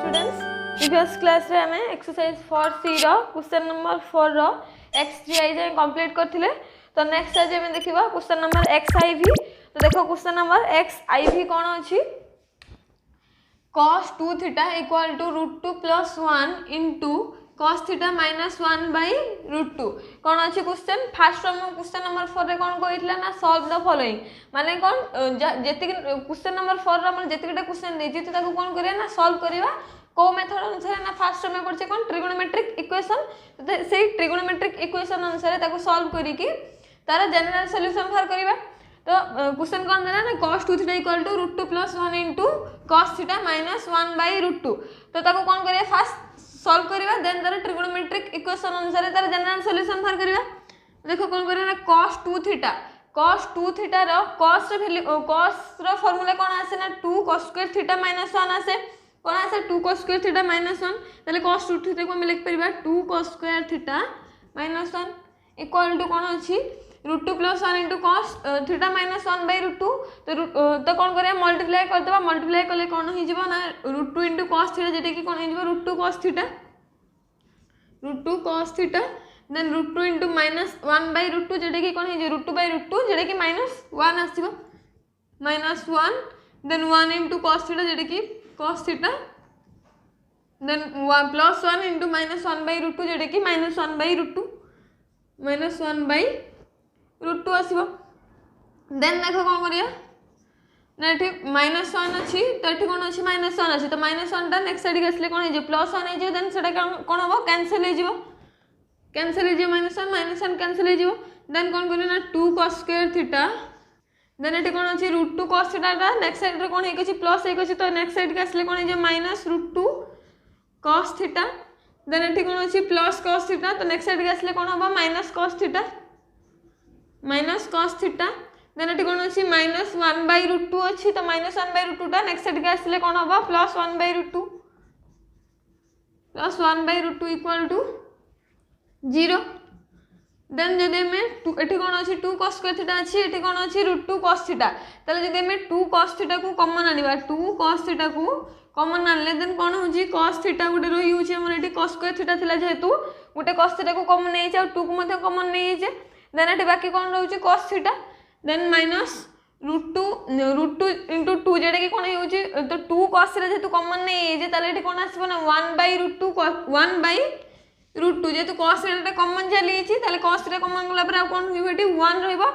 Students previous class रे हमें exercise 4C रो question number 4 रो x3i जाए कंप्लीट करथिले। तो नेक्स्ट आज हमें देखिबा क्वेश्चन नंबर xiv। तो देखो क्वेश्चन नंबर xiv कोन अछि cos 2 theta equal to √2 + 1 into cos theta -1 by √2 कोन अछि क्वेश्चन। फर्स्ट हम क्वेश्चन नंबर 4 रे कोन कहितला ना सॉल्व द फॉलोइंग माने कोन जेति क्वेश्चन नंबर 4 रा माने जेतिटा क्वेश्चन देछि त ताको कोन करिया ना सॉल्व करिवा को मेथड अनुसार ना। फर्स्ट में पड़छे कोन ट्रिगोनोमेट्रिक इक्वेशन से ट्रिगोनोमेट्रिक इक्वेशन अनुसार ताको सॉल्व करी कि तारा जनरल सॉल्यूशन बाहर करिवा। तो क्वेश्चन कोन देला ना cos 2 theta equal to √2 + 1 into cos theta -1 by √2। तो ताको कोन करिया फर्स्ट सॉल्व करिवा देन तारा ट्रिगोनोमेट्रिक इक्वेशन अनुसार तारा जनरल सॉल्यूशन बाहर करिवा। देखो कोन करिया ना cos 2 थीटा रो cos रो वैल्यू cos रो फार्मूला कोन आसे ना 2 cos² थीटा -1 आसे कोन आसे 2 cos² थीटा -1 तले cos 2 थीटा को हम लिख परिबा 2 cos² थीटा -1 इक्वल टू कोन अछि √2 + 1 इनटू cos थीटा -1 बाय √2। तो कोन करिया मल्टीप्लाई कर देबा मल्टीप्लाई करले कोन हो जिवो ना √2 इनटू cos थीटा जेटे कि कोन हो जिवो √2 cos theta then √2 into -1 by √2 जेटे कि कोन हो जिवो √2 बाय √2 जेटे कि -1 आसीबो -1 देन 1 इनटू cos थीटा जेटे कि cos theta then +1 into -1 by √2 जेटे कि -1 बाय √2 आसीबो। देन देखो कोन करिया ना एठी -1 अछि तो एठी कोन अछि -1 अछि तो -1 टा नेक्स्ट साइड के आसले कोन हे जे +1 हे जे देन सेटा कोन हो कैंसिल हे जिवो -1 कैंसिल हे जिवो। देन कोन करिया ना 2 cos² थीटा देन एठी कोन अछि √2 cos थीटा टा नेक्स्ट साइड रे कोन हे अछि प्लस हे अछि तो नेक्स्ट साइड के आसले कोन हे जे -√2 cos थीटा देन एठी कोन अछि प्लस cos थीटा तो नेक्स्ट साइड के आसले कोन होबा -cos थीटा देन एठी कोन अछि -1 बाय √2 अछि तो -1 बाय √2 टा नेक्स्ट साइड के आसले कोन होबा +1 बाय √2 इक्वल टू 0। देन जदि में एठी कोन अछि 2 cos² थीटा अछि एठी कोन अछि √2 cos थीटा तले जदि में 2 cos थीटा को कॉमन आनिबा 2 cos थीटा को कॉमन आनले देन कोन होजी cos थीटा गुटे रही होची हमर एठी cos² थीटा थिला जेहेतु गुटे cos थीटा को कॉमन नै छै और 2 को मते कॉमन नै छै देन एठी बाकी कोन रहउची cos थीटा देन -√2 इनटू 2 जेडे कि कोन होची तो 2 cos थीटा जेहेतु कॉमन नै छै तले एठी कोन आसीबो ना 1 बाय √2 जेहेतु cos थीटा कॉमन चली छि तले cos थीटा कॉमन गला पर कोन होइबो एठी 1 रहइबो।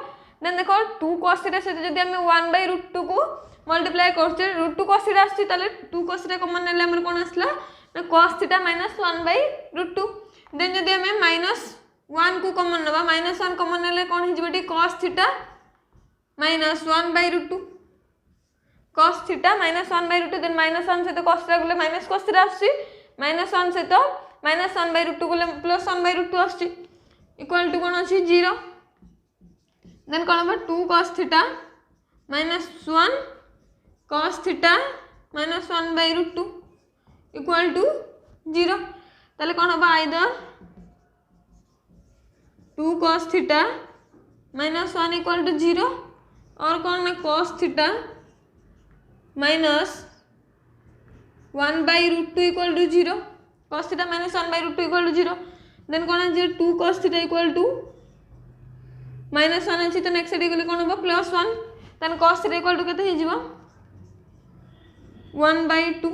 देन देखो 2 cos थीटा से जदि हम 1 बाय √2 को मल्टीप्लाई करछे √2 cos थीटा आछि तले 2 cos थीटा कॉमन नेले हमर कोन आसला ना cos थीटा -1 बाय √2 देन जदि हम -1 को कॉमन नबा -1 कॉमन नेले कोन हिजबो एठी cos theta -1 by √2 cos theta -1 by √2 then -1 से तो cos थीटा गले माइनस cos थीटा आछि -1 से तो -1 बाय √2 गले +1 बाय √2 आछि इक्वल टू कोन अछि 0। देन कोन बा 2 cos theta -1 cos theta -1 by √2 equal to 0 तले कोन बा either 2 cos theta -1 equal to 0 और कौन ना cos theta -1 by √2 equal to 0 cos theta -1 by √2 equal to 0 then कौन है 2 cos थीटा इक्वल टू -1 अछि तो नेक्स्ट साइड गले कोन होबो +1 then cos theta equal to केते हे जिवो 1 by 2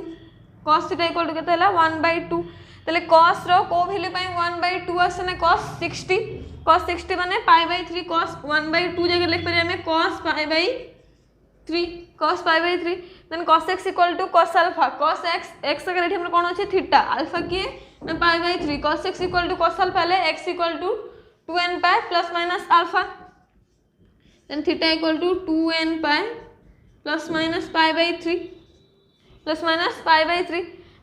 cos theta equal to केते हला 1 बाय 2 तले cos रो को वैल्यू पय 1 बाय 2 आसे ना cos 60 माने π/3 cos 1 बाय 2 जगह लिख परिया में cos π/3 then cos x equal to cos alpha cos x अगर एठी हमर कोन अछि थीटा अल्फा के ना π/3 cos x equal to cos alpha ले x equal to 2n π ± alpha then theta equal to 2n π ±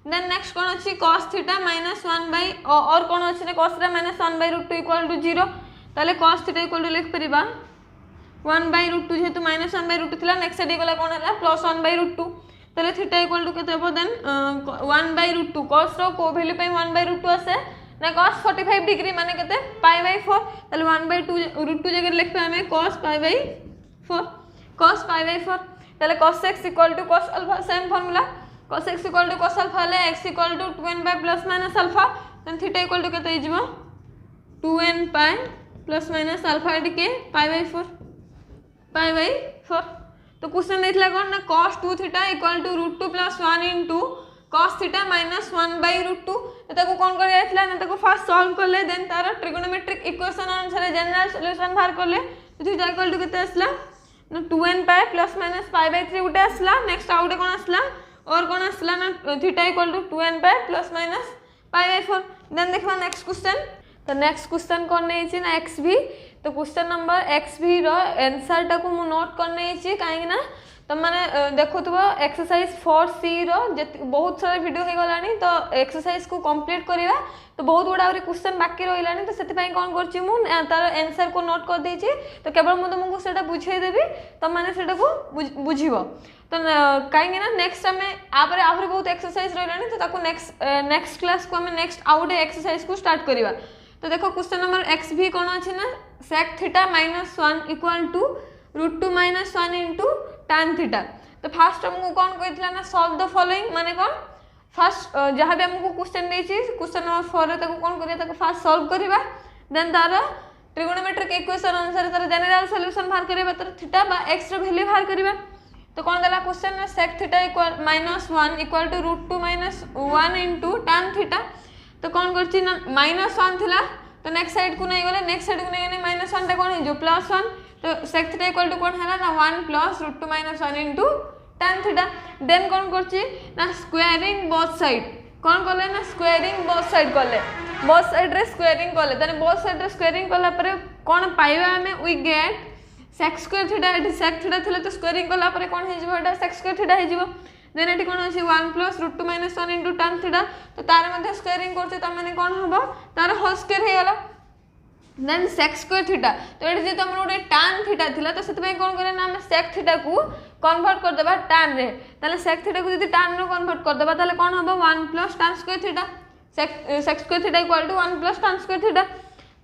then next कोन अछि cos थीटा -1 बाय और कोन अछि ने cos theta -1 by √2 equal to 0 तले cos थीटा इक्वल टू लिख परिबा 1 बाय √2 जेहेतु -1 by √2 थिला नेक्स्ट साइड गला कोन हला +1 बाय √2 तले थीटा इक्वल टू केते हो देन 1 बाय √2 cos रो को वैल्यू पे 1 बाय √2 आसे ना cos 45 डिग्री माने केते π/4 तले 1 बाय 2 √2 जगह लिख पे हमें cos π/4 तले cos x equal to cos alpha same formula cos x equal to cos alpha ले x equal to 2n by plus minus alpha then theta equal to केते हिजबो 2n pi plus minus alpha एटी के पाई/4 तो question देथिला कोन ना cos 2 theta equal to √2 + 1 into cos theta minus 1/√2 ताको कोन कर जायथिला ना ताको फास्ट सॉल्व करले देन तार ट्रिगोनोमेट्रिक इक्वेशन अनुसार जनरल सॉल्यूशन बाहर करले तो थीटा इक्वल टू केते आसला ना 2n पाई प्लस माइनस पाई/3 उटे आसला नेक्स्ट आउटे कोन आसला और कोन आसला ना theta equal to 2n pi plus minus पाई/4 देन देखबा नेक्स्ट क्वेश्चन तो नेक्स्ट क्वेश्चन कोन नै छि ना xv तो क्वेश्चन नंबर xv रो आंसर टाको मु नोट करने छि काहे ना तुम माने देखुथबो एक्सरसाइज 4c रो बहुत सारा वीडियो हे गलानी तो एक्सरसाइज को कंप्लीट करिवा तो बहुत बडा क्वेश्चन बाकी रहिलानी तो सेति पई कोन करछि मु तार आंसर को नोट कर देछि तो केवल मु तुमको सेटा बुझाई देबी तुम माने सेटा को बुझिबो तो काहे ना नेक्स्ट में आपर आपर बहुत एक्सरसाइज रहिलानी तो ताको नेक्स्ट क्लास को हम नेक्स्ट आउट एक्सरसाइज को स्टार्ट करिवा तो देखो क्वेश्चन नंबर xv कोन अछि ना sec theta -1 equal to √2 - 1 into tan theta तो फास्ट हमको कोन कहितला ना सॉल्व द फॉलोइंग माने कोन फास्ट जहां भी हमको क्वेश्चन देछि क्वेश्चन नंबर 4 रे ताको कोन करिया ताको फास्ट सॉल्व करिवा देन तार ट्रिगोनोमेट्रिक इक्वेशन अनुसार तार जनरल सॉल्यूशन बाहर करिवा तार थीटा बा x रो वैल्यू बाहर करिवा तो कोन देला क्वेश्चन ना sec theta equal -1 equal to √2 - 1 into tan theta तो कोन करछि ना -1 थिला तो नेक्स्ट साइड को नहीं गले नेक्स्ट साइड को नहीं गने -1 टा कोन हे जो +1 तो sec थीटा इक्वल टू कोन हैला ना 1 + √2 - 1 इनटू tan थीटा देन कोन करछि ना स्क्वायरिंग बोथ साइड कोन करले ना स्क्वायरिंग बोथ साइड करले बोथ साइड रे स्क्वायरिंग करले तने बोथ साइड रे स्क्वायरिंग करला परे कोन पाइबा हमें we get sec square theta एटी sec थीटा थिले तो स्क्वायरिंग करला परे कोन हे जिवो एटा sec स्क्वायर थीटा हे जिवो देन एटी कोन अछि 1 + √2 - 1 इनटू tan थीटा तो तार मध्ये स्क्वायरिंग करते त माने कोन हबो तार होल स्क्वायर हे गेला देन sec स्क्वायर थीटा तो एटी जे हमर ओटे tan थीटा थिला तो सेते कोन करे ना हम sec थीटा को कन्वर्ट कर देबा tan रे ताले sec थीटा को यदि tan रे कन्वर्ट कर देबा ताले कोन हबो 1 + tan square theta sec square theta equal to 1 + tan square theta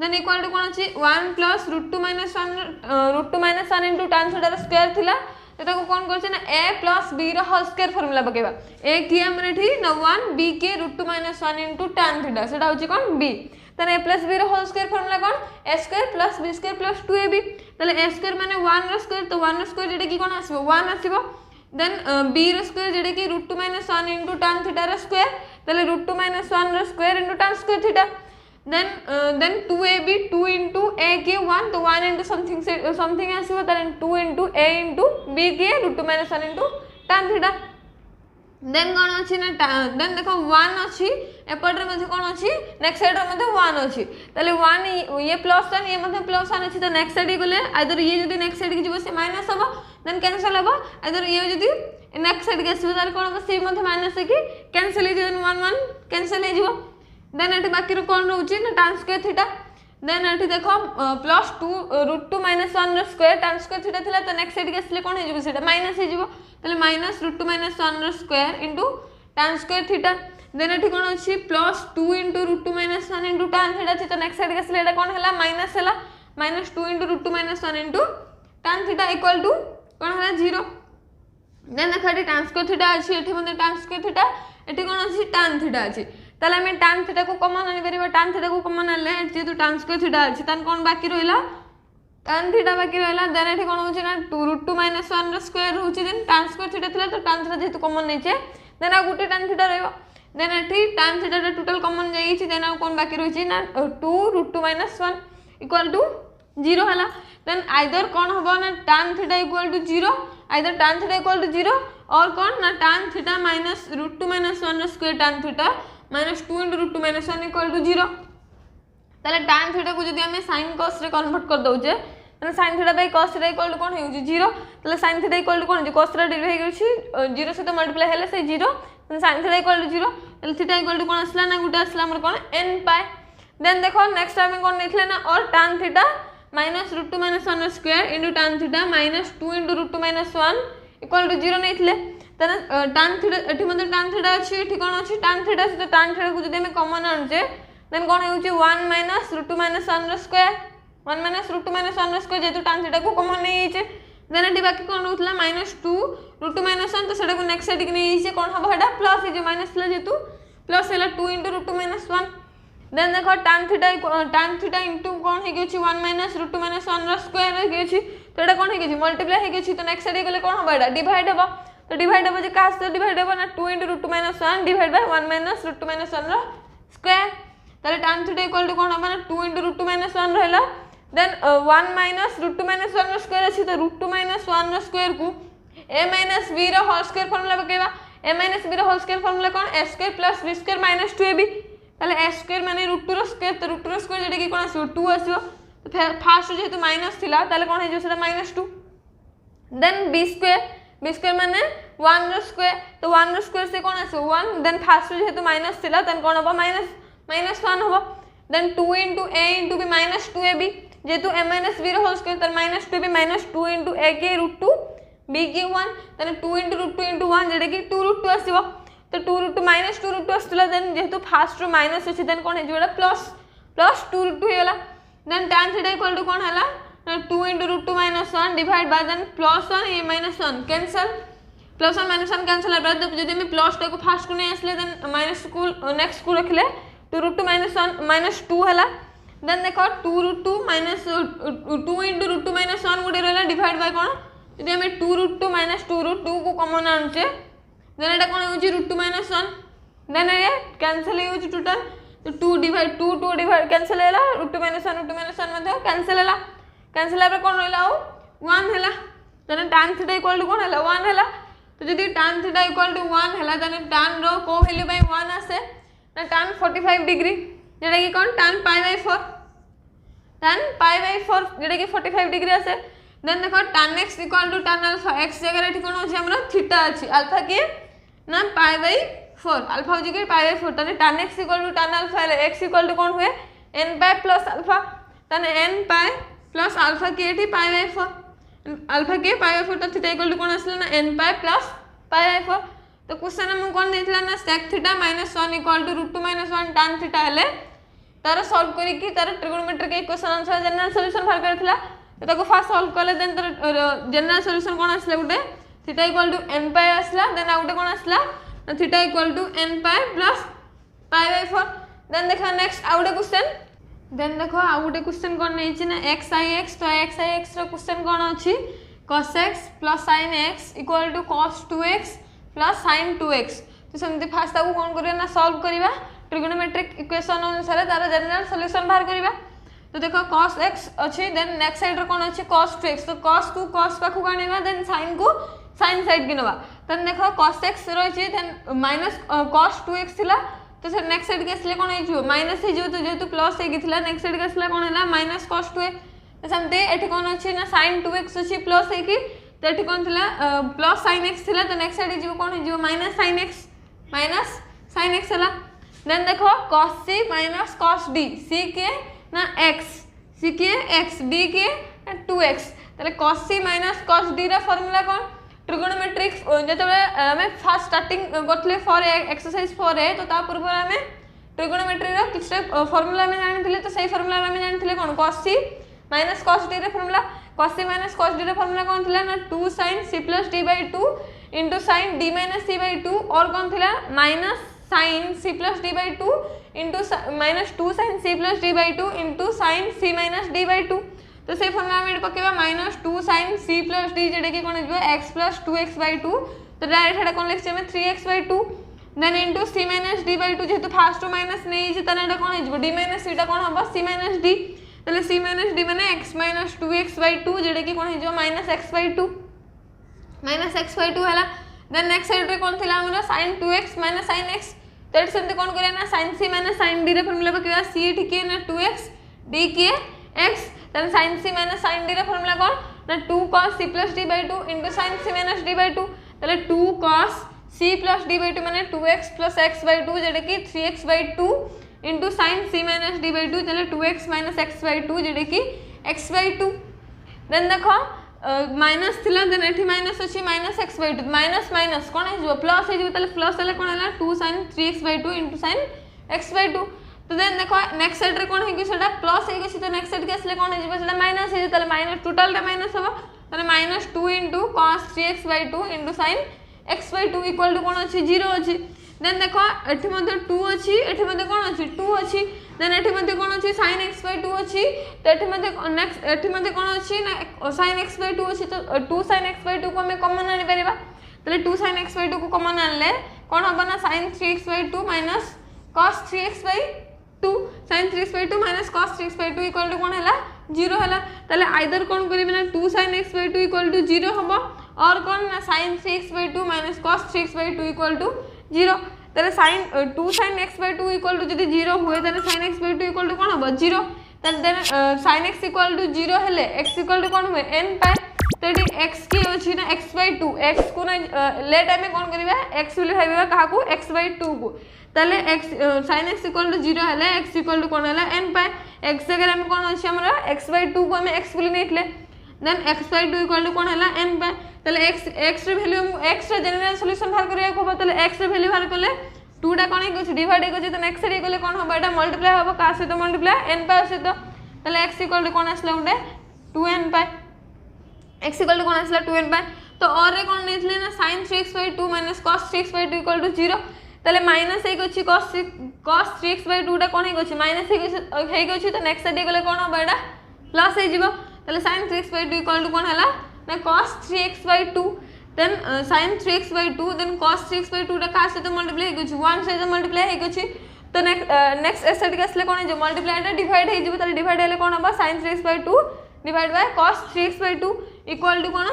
then equal to कोन अछि 1 + √2 - 1 इनटू tan थीटा रो स्क्वायर थिला तो कोन करछ ना a + b रो होल स्क्वायर फार्मूला बकेबा a की हमर एठी ना 1 b के √2 - 1 इनटू tan थीटा सेटा होची कोन b तने a + b रो होल स्क्वायर फार्मूला कोन a square + b square + 2ab तले a स्क्वायर माने 1 रो स्क्वायर तो 1 रो स्क्वायर जेडे की कोन आसीबो 1 आसीबो देन b रो स्क्वायर जेडे की √2 - 1 इनटू tan थीटा रो स्क्वायर तले √2 - 1 रो square into tan square theta then 2ab 2 into a के 1 तो 1 into something आसीबो then 2 into a into b के √2 - 1 into tan थीटा देन कोन अछि ना देन देखो 1 अछि एपट रे मध्ये कोन अछि नेक्स्ट साइड रे मध्ये 1 अछि तले 1 ये +1 ये मध्ये +1 अछि तो नेक्स्ट साइड गले आइदर ये जदी नेक्स्ट साइड के जिवो से माइनस हबो देन कैंसिल हबो आइदर ये जदी नेक्स्ट साइड के आसीबो तार कोन से मध्ये माइनस है कि कैंसिल हे देन 1 1 कैंसिल हे जिवो देन एटी बाकी रो कोन रहउची ना tan स्क्वायर थीटा देन एटी देखो +2 √2 - 1 रो स्क्वायर tan स्क्वायर थीटा थिला तो नेक्स्ट साइड के आसले कोन हे जिवो सेटा माइनस हे जिवो तले -√2 - 1 रो square into tan square theta then एटी कोन अछि +2 * √2 - 1 इनटू tan थीटा थी तो नेक्स्ट साइड के आसले एटा कोन हला माइनस हला -2 * √2 - 1 into tan theta equal to कोन हला 0 देन देखो एटी tan स्क्वायर थीटा अछि एठी मध्ये tan स्क्वायर थीटा एठी कोन अछि tan थीटा अछि ताले हमें tan थीटा को कॉमन आनि परिबा tan थीटा को कॉमन आले जे तो tan स्क्वायर थीटा अछि तन कोन बाकी रहिला tan थीटा बाकी रहिला देन एठी कोन होछि ना √2 - 1 रो स्क्वायर होछि देन tan स्क्वायर थीटा थिला तो tan थीटा जेतु कॉमन नै छै देन आ गुटे tan थीटा रहइबो देन एठी tan थीटा रे टोटल कॉमन जाई छि देन आ कोन बाकी रहि छि ना 2 √2 - 1 इक्वल टू 0 हला देन आइदर कोन होबो ना tan theta equal to 0 either tan theta equal to 0 और कोन ना tan थीटा माइनस √2 - 1 रो square tan theta -2 * √2 - 1 equal to 0 ताले tan थीटा को जदी हमें sin cos रे कन्वर्ट कर दउचे तने sin theta by cos theta equal to कोन हेउ 0 ताले sin थीटा इक्वल टू कोन जे cos थीटा डिवाइड हे गछि 0 से तो मल्टीप्लाई हेले से 0 तने sin थीटा इक्वल टू 0 ताले थीटा इक्वल टू कोन असला ना गुटा असला हमर कोन n पाई देन देखो नेक्स्ट टाइम कोन नेखले ना और tan थीटा -√2 - 1 रो square into tan theta -2 * √2 - 1 equal to 0 नेखले तने tan थीटा एठी मध्ये tan थीटा अछि एठी कोन अछि tan थीटा से tan थीटा को जदी हम कॉमन आनजे देन कोन हेउची 1 - √2 - 1 रो स्क्वायर 1 - √2 - 1 रो स्क्वायर जेतु tan थीटा को कॉमन नै हिचे देन एटी बाकी कौन रोला -2 √2 - 1 तो सेटा को नेक्स्ट साइड के नहीं कौन हम एटा प्लस हे जो माइनस प्लस जेतु प्लस है 2 × √2 - 1 देन देखो tan थीटा इनटू कौन हे गेछि 1 - √2 - 1 रो स्क्वायर हे गेछि तो एटा कौन हे गेछि मल्टीप्लाई हे गेछि तो नेक्स्ट साइड गले कौन हम एटा डिवाइड हेबो तो डिवाइड हेबो जे का से डिवाइड हेबो ना 2 × √2 - 1 डिवाइड बाय 1 - √2 - 1 रो स्क्वायर ताले tan थीटा इक्वल टू कौन हम ना 2 × √2 - 1 रहला देन 1 - √2 - 1 रो स्क्वायर अछि तो √2 - 1 रो स्क्वायर को a - b रो होल स्क्वायर फार्मूला बकेबा a - b रो होल स्क्वायर फार्मूला कौन a square + b square - 2ab ताले a स्क्वायर माने √2 रो स्क्वायर तो √2 रो स्क्वायर जेटा कि कोन आसो 2 आसो तो फर्स्ट जेहेतु माइनस थिला ताले कोन हे जो सेटा -2 देन b स्क्वायर माने 1 रो स्क्वायर तो 1 रो स्क्वायर से कोन आसो 1 देन फर्स्ट जेहेतु माइनस थिला देन कोन होबो -1 होबो देन 2 × a × b -2ab जेहेतु a - b रो होल स्क्वायर तर -2ab -2 × a के √2 b के 1 ताले 2 × √2 × 1 जेटा कि 2 √2 आसीबो तो 2 √2 -2 √2 आस्तला देन जेहेतु फर्स्ट रो माइनस अछि देन कोन हे जोडा प्लस 2 √2 हेला then tan theta equal to कोन हला 2 × √2 - 1 divide by then +1 a -1 cancel +1 - 1 cancel बाद जदि हम प्लस को फर्स्ट को नै आसले देन माइनस को नेक्स्ट को रखले 2 √2 - 1 -2 हला देन देखो 2 √2 - 2 × √2 - 1 गुडे रहला डिवाइड बाय कोन जदि हम 2 √2 - 2 √2 को कॉमन आनचे देन एटा कोन होची √2 - 1 देन ये कैंसिल हे होची टोटल तो 2 डिवाइड कैंसिल हैला √2 - 1 मध्ये कैंसिल हैला कैंसिल आबे कोन रहला 1 हैला then tan theta equal to कोन हैला 1 हैला तो जदि tan थीटा इक्वल टू 1 हैला देन tan रो को वैल्यू बाय 1 आसे ना tan 45 डिग्री जेटा कि कोन tan π/4 जेटा कि 45 डिग्री आसे देन देखो tan x equal to tan alpha x जगह एठी कोन होची हमरा थीटा अछि अल्फा के ना π/4 अल्फा होची के π/4 तने tan x equal to tan alpha x equal to कोन हुए n π प्लस अल्फा तने n π प्लस अल्फा के एठी π/4 अल्फा के π/4 तो थीटा इक्वल टू कोन आसला ना n π प्लस π/4 तो क्वेश्चन हम कोन देथिला ना sec theta -1 equal to √2 - 1 tan theta हेले तार सॉल्व करी की तार trigonometric equation answer general solution बाहर करथिला तो ताको फास्ट सॉल्व करले देन तार जनरल सॉल्यूशन कोन आसला गुटे थीटा इक्वल टू n π आसला देन आ गुटे कोन आसला theta equal to n π plus π/4 then देखा नेक्स्ट आ गुटे क्वेश्चन देन देखो आ गुटे क्वेश्चन कोन नै छि ना x i x तो x i x रो क्वेश्चन कोन अछि cos x plus sin x equal to cos 2x plus sin 2x तो समझे फास्ट ताको कोन करिया ना सॉल्व करिवा ट्रिगोनोमेट्रिक इक्वेशन अनुसार तार जनरल सॉल्यूशन बाहर करिवा तो देखो cos x अछि देन नेक्स्ट साइड रो कोन अछि cos 2x तो cos को cos पाखु कानेबा देन sin को sin साइड गिनबा देन देखो cos x रहिछि देन माइनस cos 2x थिला तो सर नेक्स्ट साइड के असले कोन हे जो माइनस हे जो तो जेतु प्लस हे गिथिला नेक्स्ट साइड के असला कोन हैला माइनस cos 2x तो समते एठी कोन अछि ना sin 2x अछि प्लस हे कि तो एठी कोन थिला प्लस sin x थिला तो नेक्स्ट साइड जो कोन हे जो माइनस sin x हला देन देखो cos c minus cos d c के ना x c के x d के 2x तले cos c minus cos d रा फार्मूला कोन ट्रिगोनोमेट्रिक जेतबे हमें फर्स्ट स्टार्टिंग करथले फॉर एक्सरसाइज 4 है तो ता पूर्व हमें ट्रिगोनोमेट्री रा किछ फार्मूला में जानिथिले तो सही फार्मूला में जानिथिले कोन cos c minus cos d रा formula cos c minus cos d रा फार्मूला कोन थिला ना 2 sin c plus d by 2 into sin d minus c by 2 और कोन थिला minus sin c plus d by 2 into minus 2 sin c plus d by 2 into sin c minus d by 2 तो से formula में पकेबा -2 sin c plus d जेडे के कोन हो x plus 2x by 2 तो direct हेडा कोन लिखछे में 3x by 2 then into c minus d by 2 जेतु first minus नै जे तने एटा कोन हो d minus c टा कोन होबा c minus d तले c minus d माने x minus 2x by 2 जेडे के कोन हो -x by 2 हला देन नेक्स्ट साइड रे कोन थिला हमरा sin 2x minus sin x तो सेमते कोन करे ना sin c minus sin d रे फार्मूला पकेबा c ठीक है ना 2x d के x then sin c minus sin d रा फार्मूला कोन ना 2 cos c plus d by 2 into sin c minus d by 2 तले 2 cos c plus d by 2 माने 2x plus x by 2 जेडे कि 3x by 2 into sin c minus d by 2 तले 2x minus x by 2 जेडे कि x by 2 then देखो minus थिला then एठी माइनस अछि minus x by 2 minus minus कोन है जो प्लस है जो तले प्लस तले कोन हला 2 sin 3x by 2 into sin x by 2 तो देन देखो नेक्स्ट साइड रे कोन है कि सेटा प्लस है कि तो नेक्स्ट साइड के असले कोन है जे सेटा माइनस है तले माइनस टोटल रे माइनस होबा ताले -2 into cos 3x/2 into sin x/2 equal to कोन अछि 0 अछि। देन देखो एठी मध्ये 2 अछि, एठी मध्ये कोन अछि 2 अछि। देन एठी मध्ये कोन अछि sin x/2 अछि, तो एठी मध्ये नेक्स्ट एठी मध्ये कोन अछि ना sin x/2 अछि, तो 2 sin x/2 को हमें कॉमन आनि परिबा। ताले 2 sin x/2 को कॉमन आनले कोन हबा ना sin 3x/2 minus cos 3x/2 sin 3x/2 minus cos 3x/2 equal to कोन हैला 0 हैला। ताले आइदर कोन करिबे ना 2 sin x/2 इक्वल टू 0 हबो और कोन ना sin 3x/2 minus cos 3x/2 equal to 0। ताले sin 2 sin x/2 equal to जदी 0 हुए ताले sin x/2 इक्वल टू कोन हबो 0। ताले then sin x equal to 0 हेले x इक्वल टू कोन हुए n पाई। तो एटी x की अछि ना x/2 x को ना लेट टाइम में कोन करिबा x ले भाबिबा काहा को x/2 को। ताले x sin x equal to 0 हेले x इक्वल टू कोन हैला n पाई। x जगह हम कोन अछि हमरा x/2 को हम x बोली नेतले देन x/2 इक्वल टू कोन हैला n पाई। ताले x रे वैल्यू x रे जनरल सॉल्यूशन बाहर करिया को ताले x रे वैल्यू बाहर करले 2 टा कोन कुछ डिवाइड हो जते x रे करले कोन होबा एटा मल्टीप्लाई होबा का से तो मल्टीप्लाई n पाई से तो ताले x इक्वल टू कोन आसला उडे 2n pi x equal to कोन आसला 2n पाई। तो और रे कोन नेतले ना sin 3x/2 minus cos 3x/2 equal to 0। ताले माइनस एक अछि cos 3x/2 टा कोन हे अछि माइनस हे अछि तो नेक्स्ट साइड गले कोन होबा एटा प्लस हे जिवो। ताले sin 3x/2 इक्वल टू कोन हला ना cos 3x/2 then sin 3x/2 then cos 3x/2 टा का से तो मल्टीप्लाई हे अछि 1 से तो मल्टीप्लाई हे अछि। तो नेक्स्ट एस साइड के असले कोन जे मल्टीप्लाई टा डिवाइड हे जिवो ताले डिवाइड हेले कोन होबा sin 3x/2 divide by cos 3x/2 equal to कोन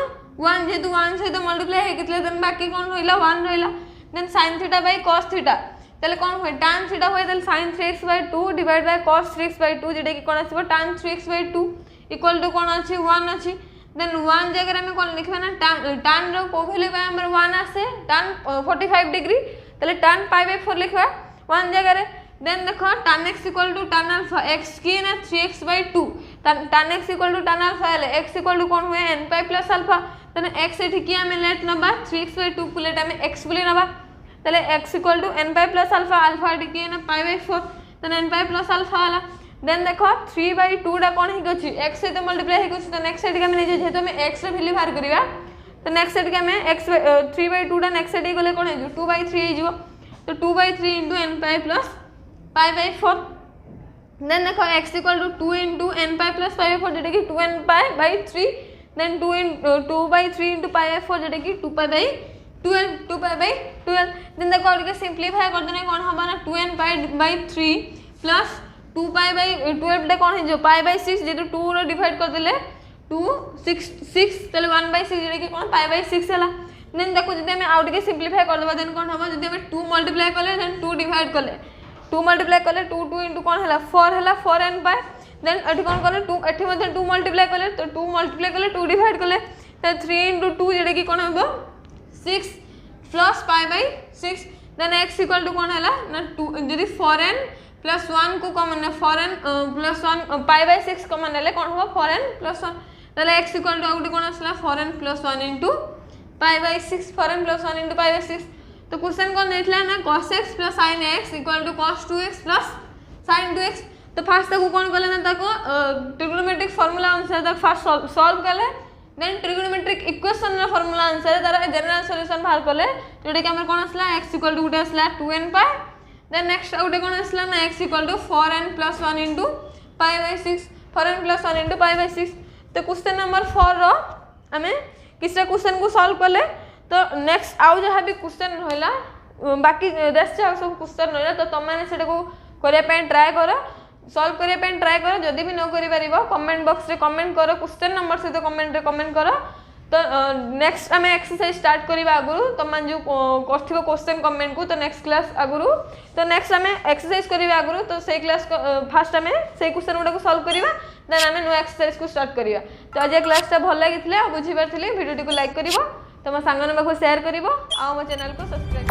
1 जेतु 1 से तो मल्टीप्लाई हे कितले देन बाकी कोन होइला 1 रहिला। Then sin theta by cos theta ताले कोन होय tan थीटा होय ताले sin 3x/2 divide by cos 3x/2 जेटा कि कोन आसीबो tan 3x/2 इक्वल टू कोन अछि 1 अछि। देन 1 जगह रे हम कोन लिखबा ना tan रो को वैल्यू बाय हमर 1 आसे tan 45 डिग्री ताले tan π/4 लिखबा 1 जगह रे। देन देखो tan x equal to tan alpha x की ना 3x/2 tan x equal to tan alpha ले x इक्वल टू कोन हुए n पाई प्लस अल्फा तने x एठी की हमें लेट नबा 3x/2 को लेट हमें x बोली नबा ताले x equal to n pi plus alpha alpha एठी की ना π/4 तने n पाई प्लस अल्फा वाला। देन देखो 3/2 टा कोन हे गछि x से तो मल्टीप्लाई हे गछि तो नेक्स्ट साइड के हम जे जेतो हमें x रे वैल्यू बाहर करिवा तो नेक्स्ट साइड के हमें x 3/2 टा नेक्स्ट साइड गले कोन हे 2/3 हे जिवो तो 2/3 n पाई प्लस π/4। देन देखो x equal to 2 n pi plus π/4 जेटा कि 2n पाई 3 देन 2/3 π/4 जेटा कि 2π/12 देन देखो और के सिंपलीफाई कर देने कोन हबा ना 2n पाई 3 प्लस 2π/12 टा कोन हे जो π/6 जेतु 2 रो डिवाइड कर देले 2 6 तले 1/6 जेटा कि कोन π/6 हला। देन देखो जदि हम आउट के सिंपलीफाई कर देबा देन कोन हबा जदि हम 2 मल्टीप्लाई करले देन 2 डिवाइड करले 2 मल्टीप्लाई करले 2 इनटू कोन हला 4 हला 4n पाई देन एठी कोन करले 2 एठी मध्ये 2 मल्टीप्लाई करले तो 2 मल्टीप्लाई करले 2 डिवाइड करले तो 3 इनटू 2 जेटा कि कोन हबो 6 plus π/6 then x equal to कोन हला ना 2 जदि 4n प्लस 1 को कॉमन ना 4n प्लस 1 π/6 कॉमन ले कोन हो 4n प्लस 1 तले x इक्वल टू आउट कोन असला 4n plus 1 into π/6 4n plus 1 into π/6। तो क्वेश्चन कोन देथला ना cos x plus sin x equal to cos 2x plus sin 2x। तो फास्ट तक कोन करले ना तको ट्रिग्नोमेट्रिक फार्मूला अनुसार तक फास्ट सॉल्व करले देन ट्रिग्नोमेट्रिक इक्वेशन रा फार्मूला अनुसार तारा जनरल सॉल्यूशन बाहर करले जोटा कि हमर कोन असला x इक्वल टू गुटे असला 2n पाई देन नेक्स्ट आउट कोन असला ना x equal to 4n plus 1 into π/6 4n plus 1 into π/6। तो क्वेश्चन नंबर 4 रो हमें किसरा क्वेश्चन को सॉल्व करले तो नेक्स्ट आउ जहाँ भी क्वेश्चन रहला बाकी रेस्ट जहाँ सब क्वेश्चन रहला तो तुम मैंने सेटा को करिया पे ट्राई करो सॉल्व करिया पे ट्राई करो जदि भी न करि परिबो कमेंट बॉक्स रे कमेंट करो क्वेश्चन नंबर से तो कमेंट रे कमेंट करो। तो नेक्स्ट हमें एक्सरसाइज स्टार्ट करिबा आगुरु तुम जो करथिबो क्वेश्चन कमेंट को तो नेक्स्ट क्लास आगुरु तो नेक्स्ट हमें एक्सरसाइज करिबा आगुरु तो से क्लास फर्स्ट हमें से क्वेश्चन गुडा को सॉल्व करिबा देन हमें नो एक्सरसाइज को स्टार्ट करिबा। तो आज क्लास ता भल लागितले बुझी पारथिले वीडियो को लाइक करिवो तम सांगन बाको शेयर करिवो आ मो चैनल को सब्सक्राइब